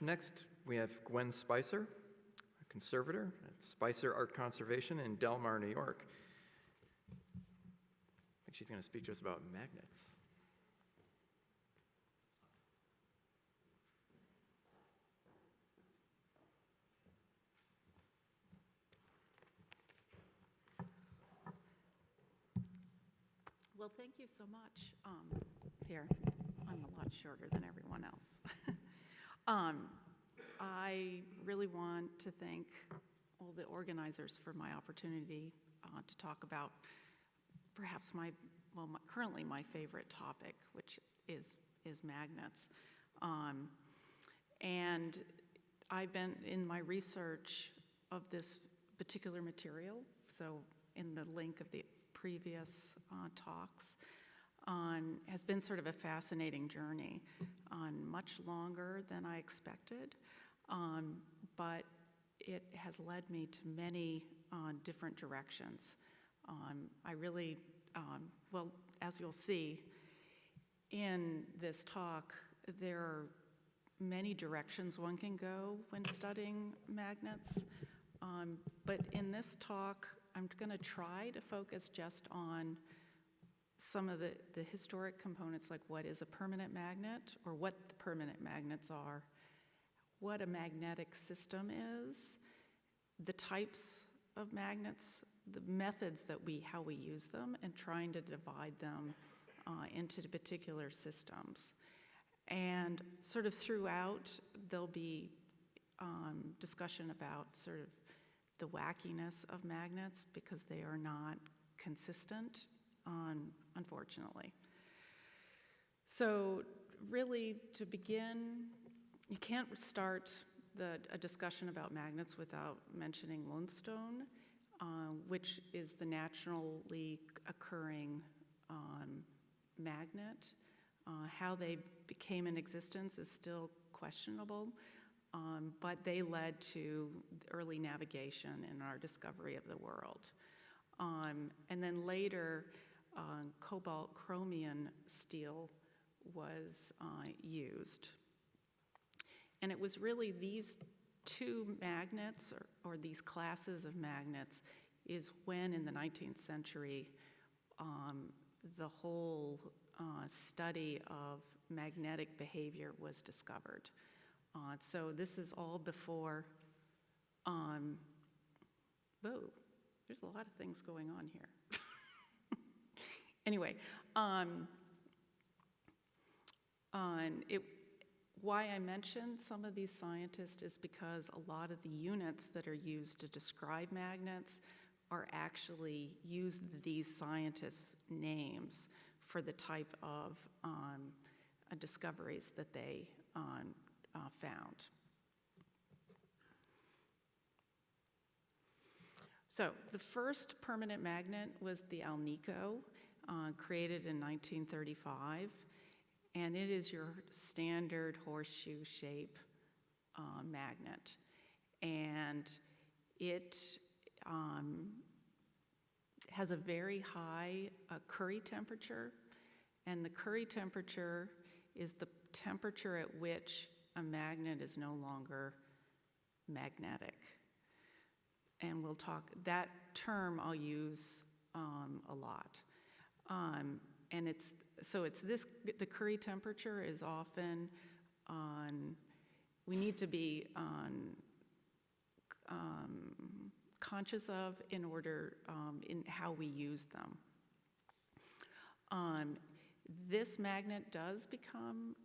Next, we have Gwen Spicer, a conservator at Spicer Art Conservation in Del Mar, New York. I think she's going to speak to us about magnets. Well, thank you so much. Here, I'm a lot shorter than everyone else. I really want to thank all the organizers for my opportunity to talk about perhaps currently my favorite topic, which is magnets. And I've been in my research of this particular material, so in the link of the previous talks, has been sort of a fascinating journey, much longer than I expected, but it has led me to many different directions. I really, well, as you'll see in this talk, there are many directions one can go when studying magnets, but in this talk, I'm going to try to focus just on some of the historic components, like what is a permanent magnet, or what the permanent magnets are, what a magnetic system is, the types of magnets, the methods how we use them, and trying to divide them into the particular systems. And sort of throughout, there'll be discussion about sort of the wackiness of magnets, because they are not consistent, unfortunately. So really, to begin, you can't start a discussion about magnets without mentioning Lodestone, which is the naturally occurring magnet. How they became in existence is still questionable, but they led to early navigation in our discovery of the world. And then later, cobalt chromium steel was used. And it was really these two magnets, or these classes of magnets, is when in the 19th century, the whole study of magnetic behavior was discovered. So this is all before, whoa, there's a lot of things going on here. Anyway, why I mentioned some of these scientists is because a lot of the units that are used to describe magnets are actually these scientists' names for the type of discoveries that they found. So the first permanent magnet was the Alnico, created in 1935, and it is your standard horseshoe shape magnet. And it has a very high Curie temperature, and the Curie temperature is the temperature at which a magnet is no longer magnetic. And we'll talk, that term I'll use a lot. And the Curie temperature is often we need to be conscious of in order, in how we use them. This magnet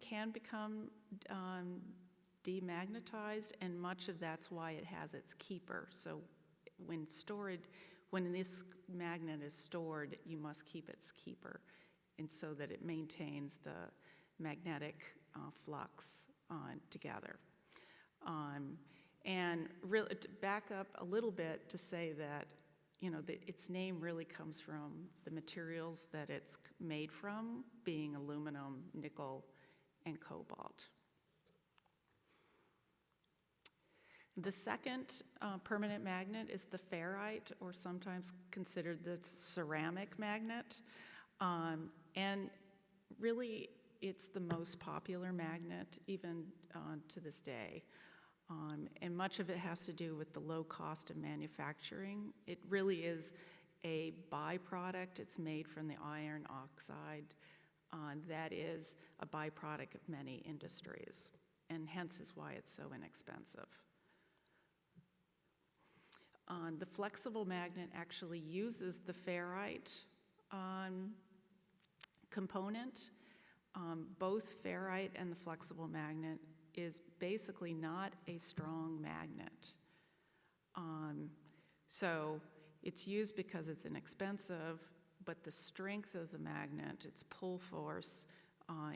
can become demagnetized, and much of that's why it has its keeper. So when this magnet is stored, you must keep its keeper, and so that it maintains the magnetic flux together. And really, to back up a little bit to say that, its name really comes from the materials that it's made from, being aluminum, nickel, and cobalt. The second permanent magnet is the ferrite, or sometimes considered the ceramic magnet. And really, it's the most popular magnet, even to this day. And much of it has to do with the low cost of manufacturing. It really is a byproduct. It's made from the iron oxide that is a byproduct of many industries, and hence is why it's so inexpensive. The flexible magnet actually uses the ferrite component. Both ferrite and the flexible magnet is basically not a strong magnet. So it's used because it's inexpensive, but the strength of the magnet, its pull force,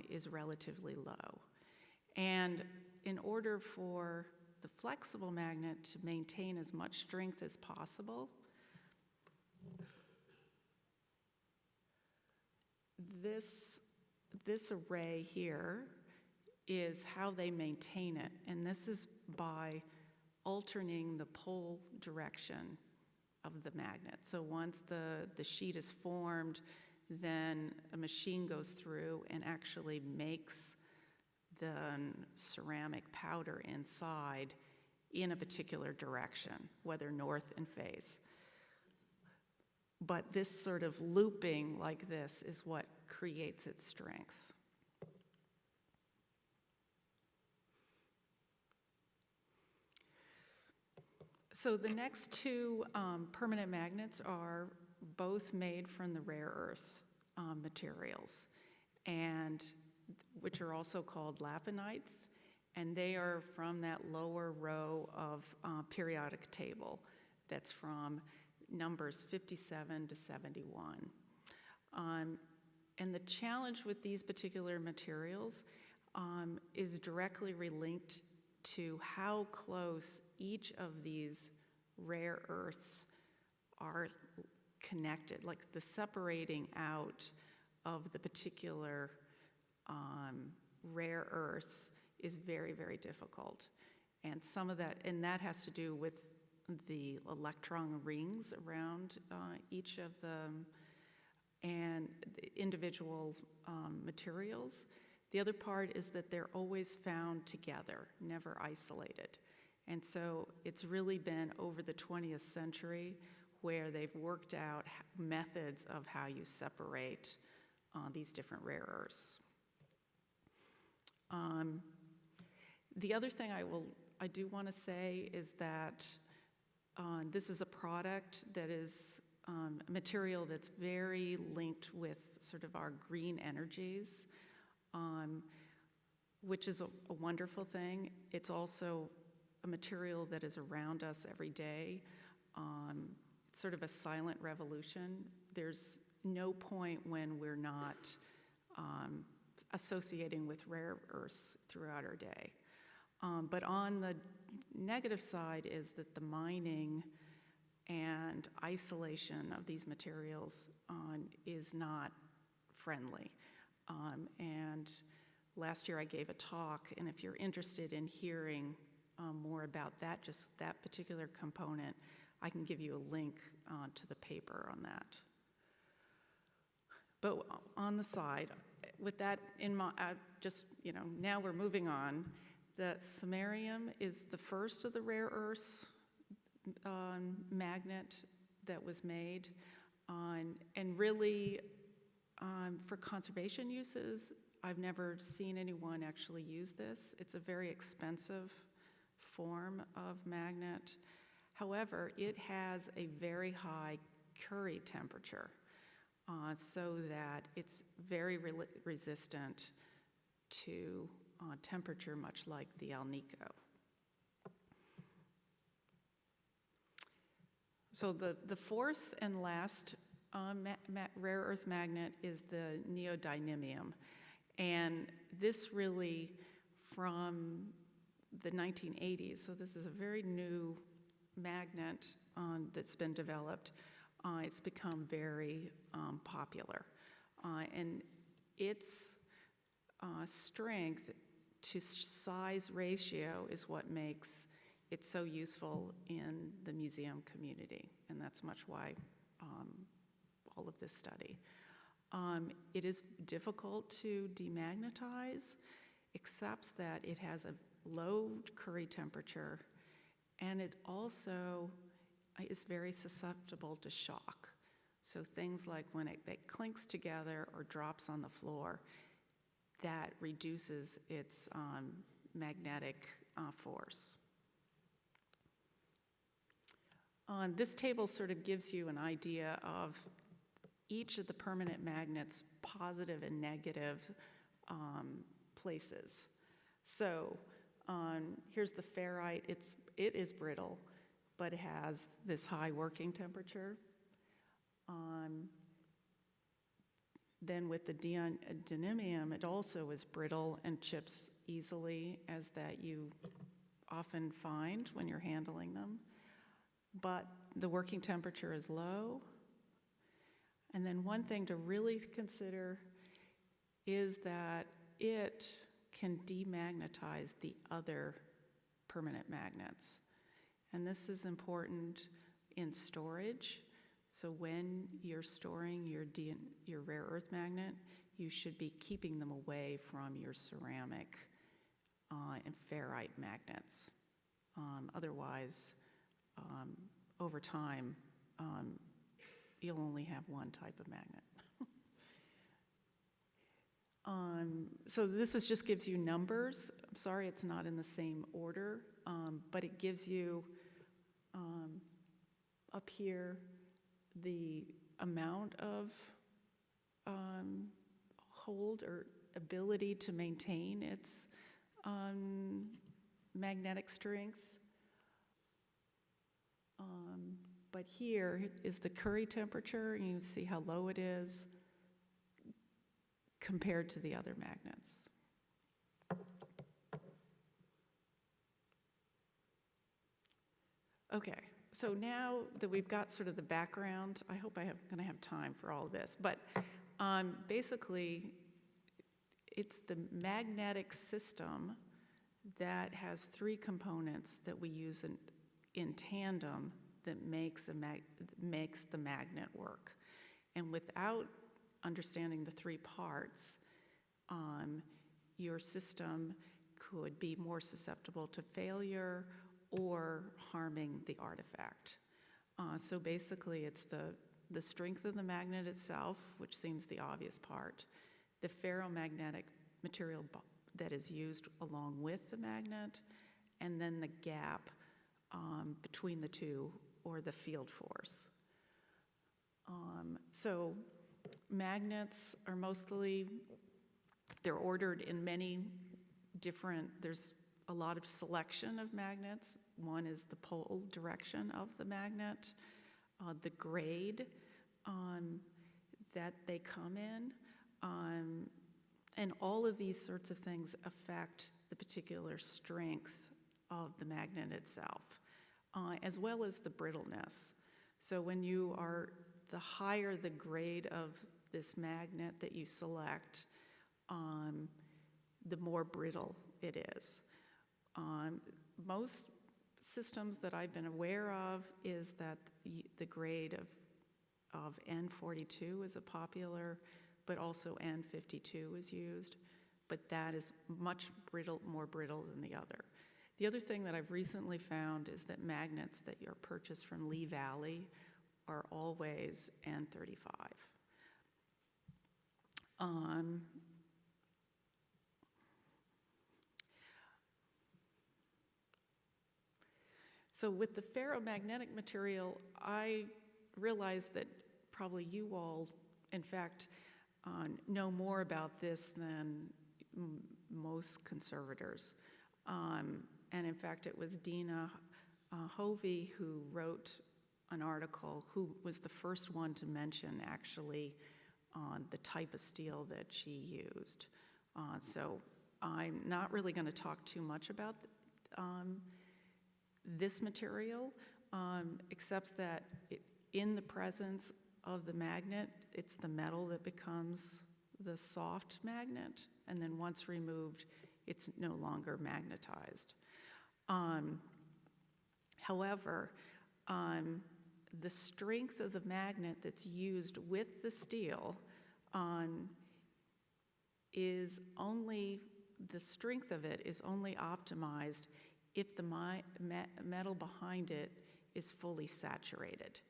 is relatively low. And in order for the flexible magnet to maintain as much strength as possible, this array here is how they maintain it, and this is by alternating the pull direction of the magnet. So once the sheet is formed, then a machine goes through and actually makes the ceramic powder inside in a particular direction, whether north and face. But this sort of looping like this is what creates its strength. So the next two permanent magnets are both made from the rare earth materials, and which are also called Lanthanide, and they are from that lower row of periodic table that's from numbers 57 to 71. And the challenge with these particular materials is directly linked to how close each of these rare earths are connected, like the separating out of the particular rare earths is very, very difficult. And some of that, and that has to do with the electron rings around each of them and the individual materials. The other part is that they're always found together, never isolated. And so it's really been over the 20th century where they've worked out methods of how you separate these different rare earths. The other thing I do want to say is that this is a product that is a material that's very linked with sort of our green energies, which is a wonderful thing. It's also a material that is around us every day. It's sort of a silent revolution. There's no point when we're not associating with rare earths throughout our day. But on the negative side is that the mining and isolation of these materials is not friendly. And last year I gave a talk, and if you're interested in hearing more about that, just that particular component, I can give you a link to the paper on that. But on the side, with that in mind, now we're moving on. The samarium is the first of the rare earths magnet that was made, and really for conservation uses, I've never seen anyone actually use this. It's a very expensive form of magnet. However, it has a very high Curie temperature, so that it's very resistant to temperature, much like the Alnico. So the fourth and last rare earth magnet is the neodymium. And this really, from the 1980s, so this is a very new magnet that's been developed. It's become very popular. And its strength to size ratio is what makes it so useful in the museum community, and that's much why all of this study. It is difficult to demagnetize, except that it has a low Curie temperature, and it also is very susceptible to shock. So things like when it clinks together or drops on the floor, that reduces its magnetic force. This table sort of gives you an idea of each of the permanent magnets' positive and negative places. So here's the ferrite. It is brittle, but it has this high working temperature. Then with the neodymium, it also is brittle and chips easily, as that you often find when you're handling them. But the working temperature is low. And then one thing to really consider is that it can demagnetize the other permanent magnets. And this is important in storage. So when you're storing your rare earth magnet, you should be keeping them away from your ceramic and ferrite magnets. Otherwise, over time, you'll only have one type of magnet. So this just gives you numbers. I'm sorry it's not in the same order, but it gives you up here the amount of hold or ability to maintain its magnetic strength. But here is the Curie temperature, and you can see how low it is compared to the other magnets. Okay, so now that we've got sort of the background, I hope I'm going to have time for all of this, but basically it's the magnetic system that has three components that we use in tandem that makes the magnet work. And without understanding the three parts, your system could be more susceptible to failure or harming the artifact. So basically it's the strength of the magnet itself, which seems the obvious part, the ferromagnetic material that is used along with the magnet, and then the gap between the two, or the field force. So magnets are they're ordered in many different, there's a lot of selection of magnets. One is the pole direction of the magnet, the grade that they come in, and all of these sorts of things affect the particular strength of the magnet itself, as well as the brittleness. So when the higher the grade of this magnet that you select, the more brittle it is. Most systems that I've been aware of is that the grade of N42 is a popular, but also N52 is used, but that is much more brittle than the other. The other thing that I've recently found is that magnets that you're purchased from Lee Valley are always N35. So with the ferromagnetic material, I realized that probably you all, in fact, know more about this than most conservators. And in fact, it was Dina Hovey who wrote an article, who was the first one to mention actually the type of steel that she used. So I'm not really going to talk too much about this material, except that in the presence of the magnet, it's the metal that becomes the soft magnet, and then once removed, it's no longer magnetized. However, the strength of the magnet that's used with the steel is only, the strength of it is only optimized if the metal behind it is fully saturated.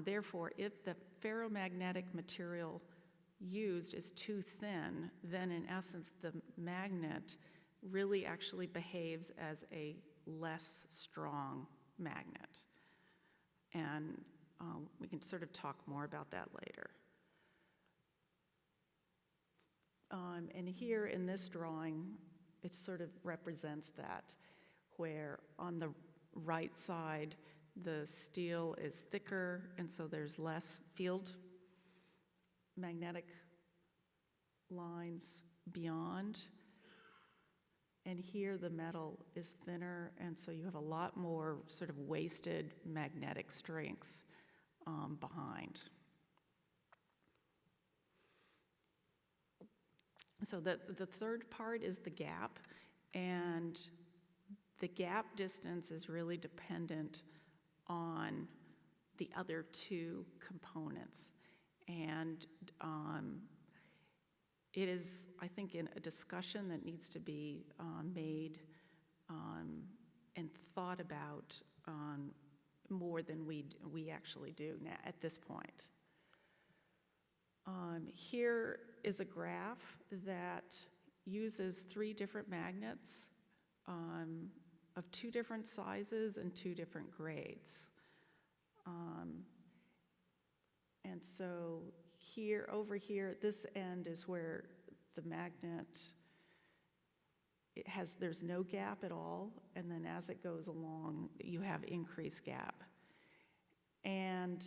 Therefore, if the ferromagnetic material used is too thin, then in essence the magnet really actually behaves as a less strong magnet. And we can sort of talk more about that later. And here in this drawing, it sort of represents that, where on the right side, the steel is thicker, and so there's less field magnetic lines beyond. And here the metal is thinner, and so you have a lot more sort of wasted magnetic strength behind. So the third part is the gap, and the gap distance is really dependent on the other two components. And it is, I think, in a discussion that needs to be made and thought about more than we actually do now at this point. Here is a graph that uses 3 different magnets of 2 different sizes and 2 different grades. And so here, over here, at this end is where the magnet, there's no gap at all, and then as it goes along, you have increased gap. And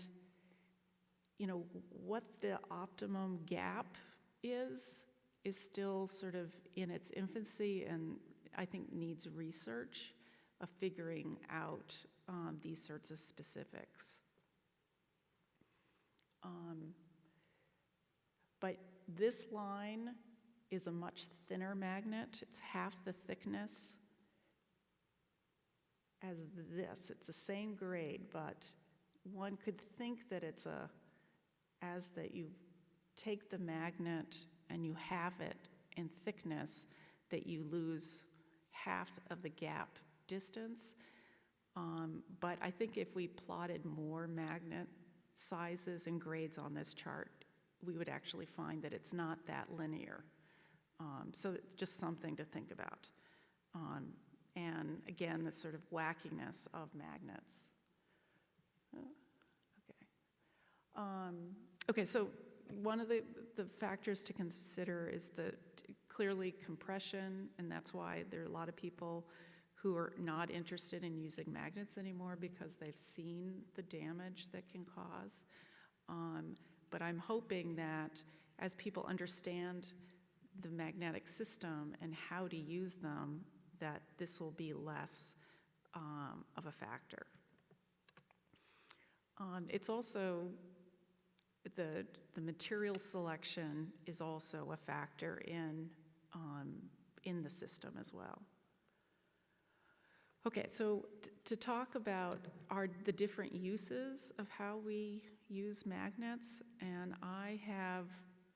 what the optimum gap is still sort of in its infancy, and I think needs research of figuring out these sorts of specifics. But this line is a much thinner magnet. It's half the thickness as this. It's the same grade, but one could think that it's as that you take the magnet and you halve it in thickness, that you lose half of the gap distance. But I think if we plotted more magnet sizes and grades on this chart, we would actually find that it's not that linear. So it's just something to think about. And again, the sort of wackiness of magnets. Okay, so one of the factors to consider is clearly compression, and that's why there are a lot of people who are not interested in using magnets anymore because they've seen the damage that can cause. But I'm hoping that as people understand the magnetic system and how to use them, that this will be less of a factor. It's also, the material selection is also a factor in the system as well. Okay, so to talk about the different uses of how we use magnets, and I have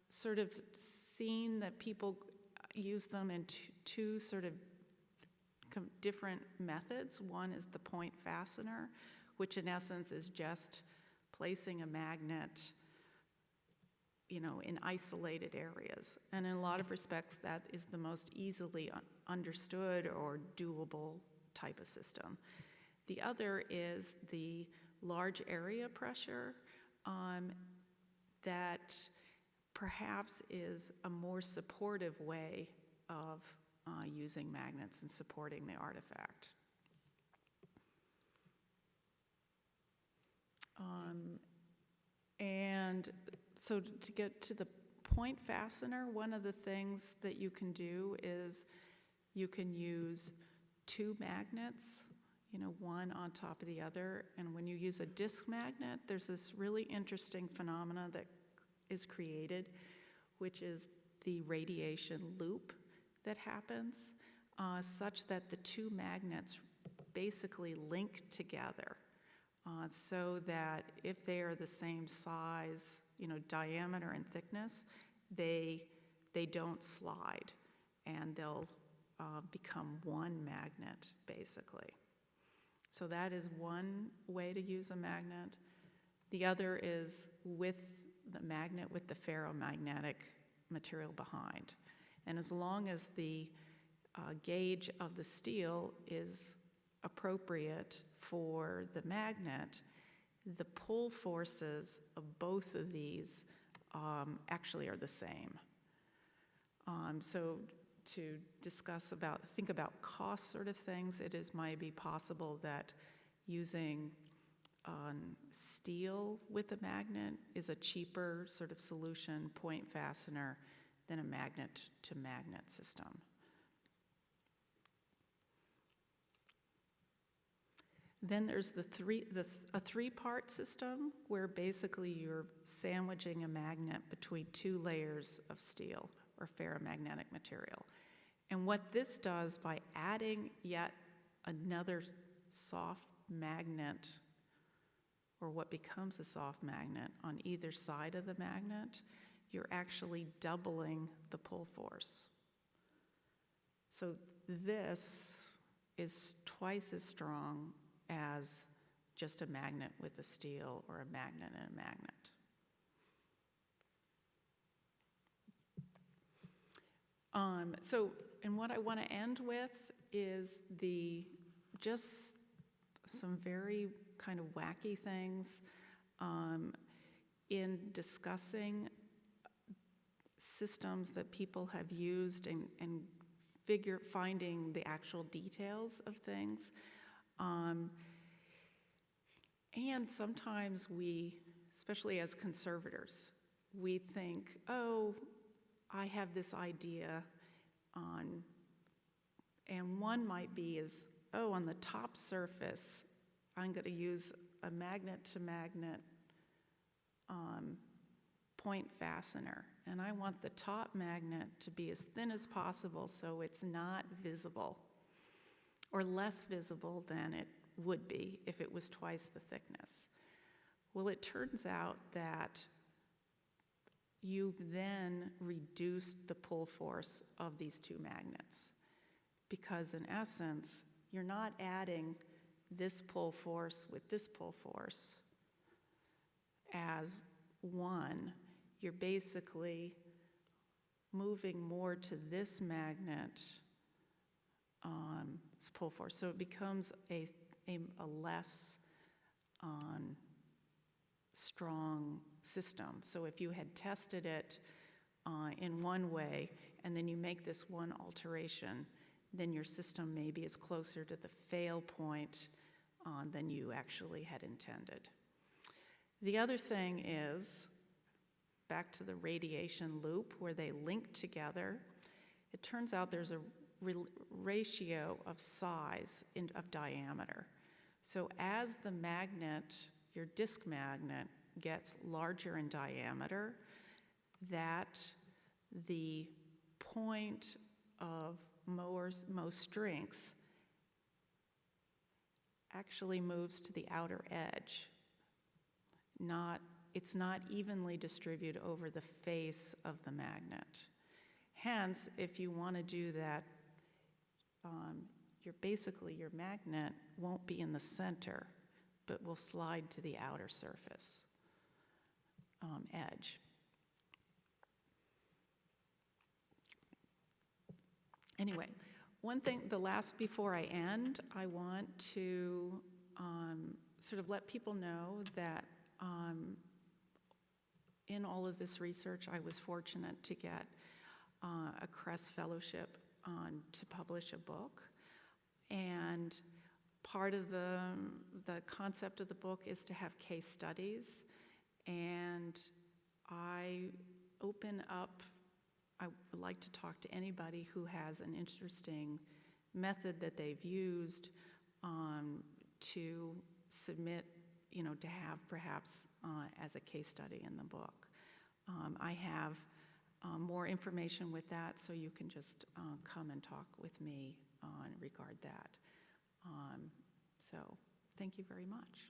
sort of seen that people use them in two sort of different methods. One is the point fastener, which in essence is just placing a magnet, in isolated areas. And in a lot of respects, that is the most easily understood or doable type of system. The other is the large area pressure that perhaps is a more supportive way of using magnets and supporting the artifact. And so to get to the point fastener, one of the things that you can do is you can use 2 magnets, one on top of the other. And when you use a disc magnet, there's this really interesting phenomena that is created, which is the radiation loop that happens, such that the 2 magnets basically link together, so that if they are the same size, diameter and thickness, they don't slide, and they'll become one magnet, basically. So that is one way to use a magnet. The other is with the magnet with the ferromagnetic material behind. And as long as the gauge of the steel is appropriate for the magnet, the pull forces of both of these actually are the same. So to think about cost sort of things, it is maybe possible that using steel with a magnet is a cheaper sort of solution, point fastener, than a magnet-to-magnet system. Then there's a three-part system where basically you're sandwiching a magnet between two layers of steel or ferromagnetic material. And what this does, by adding yet another soft magnet, or what becomes a soft magnet, on either side of the magnet, you're actually doubling the pull force. So this is twice as strong as just a magnet with a steel or a magnet and a magnet. And what I want to end with is just some very kind of wacky things in discussing systems that people have used and finding the actual details of things. And sometimes we, especially as conservators, we think, oh, I have this idea and one might be is, oh, on the top surface, I'm going to use a magnet-to-magnet point fastener, and I want the top magnet to be as thin as possible so it's not visible, or less visible than it would be if it was twice the thickness. Well, it turns out that you've then reduced the pull force of these two magnets, because in essence, you're not adding this pull force with this pull force as one. You're basically moving more to this magnet pull force. So it becomes a less strong system. So if you had tested it in one way and then you make this one alteration, then your system maybe is closer to the fail point than you actually had intended. The other thing is, back to the radiation loop where they link together, it turns out there's a ratio of size of diameter. So as the magnet, your disk magnet, gets larger in diameter, that the point of most strength actually moves to the outer edge. It's not evenly distributed over the face of the magnet. Hence, if you want to do that, your magnet won't be in the center, but will slide to the outer surface edge. Anyway, one thing, the last before I end, I want to sort of let people know that in all of this research, I was fortunate to get a CRESS fellowship to publish a book. And part of the concept of the book is to have case studies. And I open up, I would like to talk to anybody who has an interesting method that they've used to submit, to have perhaps as a case study in the book. I have more information with that, so you can just come and talk with me regard that. So thank you very much.